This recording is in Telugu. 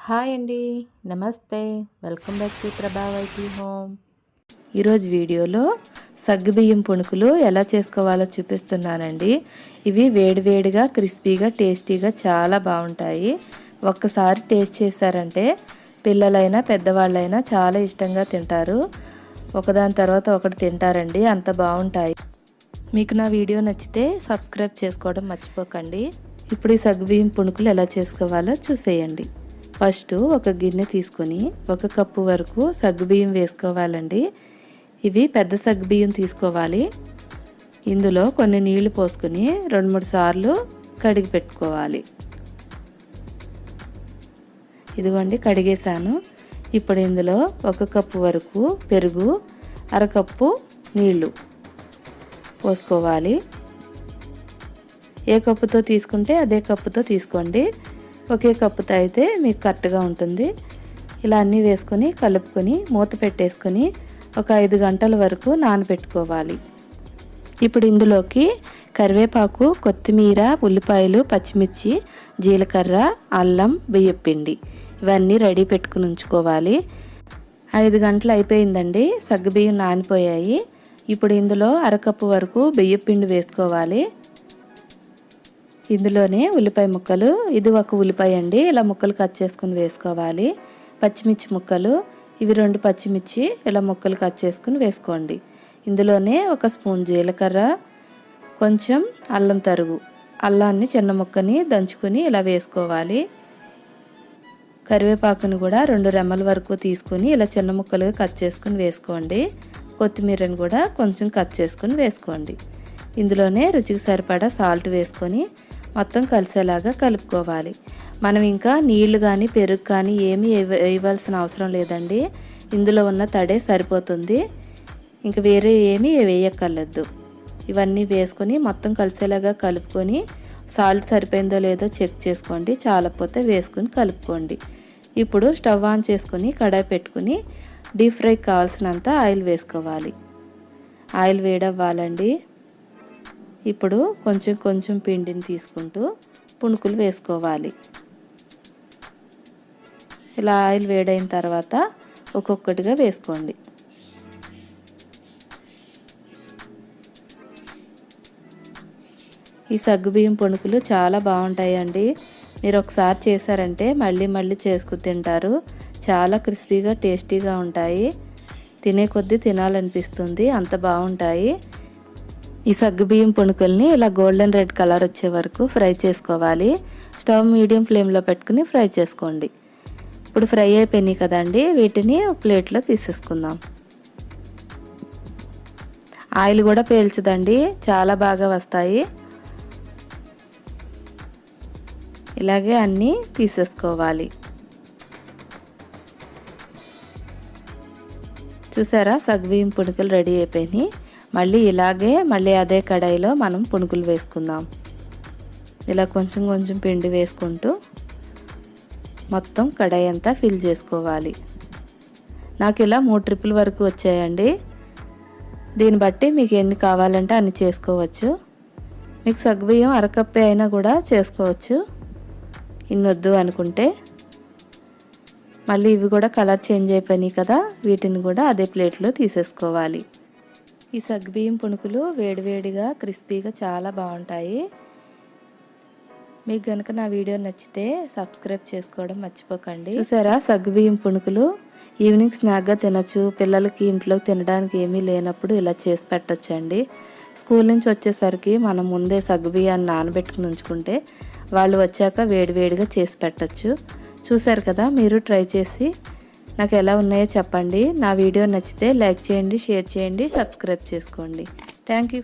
హాయ్ అండి. నమస్తే. Welcome back to Prabhavathi home. ఈరోజు వీడియోలో సగ్గుబియ్యం పుణుకులు ఎలా చేసుకోవాలో చూపిస్తున్నానండి. ఇవి వేడివేడిగా క్రిస్పీగా టేస్టీగా చాలా బాగుంటాయి. ఒక్కసారి టేస్ట్ చేశారంటే పిల్లలైనా పెద్దవాళ్ళైనా చాలా ఇష్టంగా తింటారు. ఒకదాని తర్వాత ఒకటి తింటారండి, అంత బాగుంటాయి. మీకు నా వీడియో నచ్చితే సబ్స్క్రైబ్ చేసుకోవడం మర్చిపోకండి. ఇప్పుడు ఈ సగ్గుబియ్యం పుణుకులు ఎలా చేసుకోవాలో చూసేయండి. ఫస్ట్ ఒక గిన్నె తీసుకొని 1 కప్పు వరకు సగ్గుబియ్యం వేసుకోవాలండి. ఇవి పెద్ద సగ్గుబియ్యం తీసుకోవాలి. ఇందులో కొన్ని నీళ్లు పోసుకొని 2-3 సార్లు కడిగి పెట్టుకోవాలి. ఇదిగోండి కడిగేసాను. ఇప్పుడు ఇందులో 1 కప్పు వరకు పెరుగు, 1/2 కప్పు నీళ్లు పోసుకోవాలి. ఏ కప్పుతో తీసుకుంటే అదే కప్పుతో తీసుకోండి. ఒకే కప్పుతో అయితే మీకు కరెక్ట్గా ఉంటుంది. ఇలా అన్నీ వేసుకొని కలుపుకొని మూత పెట్టేసుకొని ఒక 5 గంటల వరకు నానబెట్టుకోవాలి. ఇప్పుడు ఇందులోకి కరివేపాకు, కొత్తిమీర, ఉల్లిపాయలు, పచ్చిమిర్చి, జీలకర్ర, అల్లం, బియ్యపిండి ఇవన్నీ రెడీ పెట్టుకుని ఉంచుకోవాలి. 5 గంటలు అయిపోయిందండి. సగ్గుబియ్యం నానిపోయాయి. ఇప్పుడు ఇందులో 1/2 కప్పు వరకు బియ్యపిండి వేసుకోవాలి. ఇందులోనే ఉల్లిపాయ ముక్కలు, ఇది ఒక ఉల్లిపాయ అండి, ఇలా ముక్కలు కట్ చేసుకుని వేసుకోవాలి. పచ్చిమిర్చి ముక్కలు, ఇవి 2 పచ్చిమిర్చి ఇలా ముక్కలు కట్ చేసుకుని వేసుకోండి. ఇందులోనే 1 స్పూన్ జీలకర్ర, కొంచెం అల్లం తరుగు, అల్లాన్ని చిన్న ముక్కని దంచుకొని ఇలా వేసుకోవాలి. కరివేపాకుని కూడా 2 రెమ్మల వరకు తీసుకొని ఇలా చిన్న ముక్కలుగా కట్ చేసుకుని వేసుకోండి. కొత్తిమీరని కూడా కొంచెం కట్ చేసుకుని వేసుకోండి. ఇందులోనే రుచికి సరిపడా సాల్ట్ వేసుకొని మొత్తం కలిసేలాగా కలుపుకోవాలి. మనం ఇంకా నీళ్లు కానీ పెరుగు కానీ ఏమీ వేయవలసిన అవసరం లేదండి. ఇందులో ఉన్న తడే సరిపోతుంది. ఇంకా వేరే ఏమీ వేయక్కర్లేదు. ఇవన్నీ వేసుకొని మొత్తం కలిసేలాగా కలుపుకొని సాల్ట్ సరిపోయిందో లేదో చెక్ చేసుకోండి. చాలకపోతే వేసుకొని కలుపుకోండి. ఇప్పుడు స్టవ్ ఆన్ చేసుకొని కడాయి పెట్టుకుని డీప్ ఫ్రైకి కావాల్సినంత ఆయిల్ వేసుకోవాలి. ఆయిల్ వేడవ్వాలండి. ఇప్పుడు కొంచెం కొంచెం పిండిని తీసుకుంటూ పుణుకులు వేసుకోవాలి. ఇలా ఆయిల్ వేడైన తర్వాత ఒక్కొక్కటిగా వేసుకోండి. ఈ సగ్గుబియ్యం పుణుకులు చాలా బాగుంటాయండి. మీరు ఒకసారి చేశారంటే మళ్ళీ మళ్ళీ చేసుకుని తింటారు. చాలా క్రిస్పీగా టేస్టీగా ఉంటాయి. తినే కొద్దీ తినాలనిపిస్తుంది, అంత బాగుంటాయి. ఈ సగ్గుబియ్యం పుణుకుల్ని ఇలా గోల్డెన్ రెడ్ కలర్ వచ్చే వరకు ఫ్రై చేసుకోవాలి. స్టవ్ మీడియం ఫ్లేమ్లో పెట్టుకుని ఫ్రై చేసుకోండి. ఇప్పుడు ఫ్రై అయిపోయినాయి కదండి, వీటిని ఒక ప్లేట్లో తీసేసుకుందాం. ఆయిల్ కూడా పీల్చదండి, చాలా బాగా వస్తాయి. ఇలాగే అన్నీ తీసేసుకోవాలి. చూసారా, సగ్గుబియ్యం పుణుకులు రెడీ అయిపోయినాయి. మళ్ళీ అదే కడాయిలో మనం పుణుకులు వేసుకుందాం. ఇలా కొంచెం కొంచెం పిండి వేసుకుంటూ మొత్తం కడాయి అంతా ఫిల్ చేసుకోవాలి. నాకు ఇలా 3 ట్రిప్పుల వరకు వచ్చాయండి. దీన్ని బట్టి మీకు ఎన్ని కావాలంటే అన్ని చేసుకోవచ్చు. మీకు సగ్గుబియ్యం 1/2 కప్పు అయినా కూడా చేసుకోవచ్చు, ఇన్నొద్దు అనుకుంటే. మళ్ళీ ఇవి కూడా కలర్ చేంజ్ అయిపోయినాయి కదా, వీటిని కూడా అదే ప్లేట్లో తీసేసుకోవాలి. ఈ సగ్గుబియ్యం పుణుకులు వేడివేడిగా క్రిస్పీగా చాలా బాగుంటాయి. మీకు కనుక నా వీడియో నచ్చితే సబ్స్క్రైబ్ చేసుకోవడం మర్చిపోకండి. చూసారా, సగ్గుబియ్యం పుణుకులు ఈవినింగ్ స్నాక్గా తినొచ్చు. పిల్లలకి ఇంట్లో తినడానికి ఏమీ లేనప్పుడు ఇలా చేసి పెట్టొచ్చండి. స్కూల్ నుంచి వచ్చేసరికి మనం ముందే సగ్గుబియ్యాన్ని నానబెట్టుకుని ఉంచుకుంటే వాళ్ళు వచ్చాక వేడివేడిగా చేసి పెట్టొచ్చు. చూసారు కదా, మీరు ట్రై చేసి నాకు ఎలా ఉన్నాయో చెప్పండి. నా వీడియో నచ్చితే లైక్ చేయండి, షేర్ చేయండి, సబ్స్క్రైబ్ చేసుకోండి. Thank you.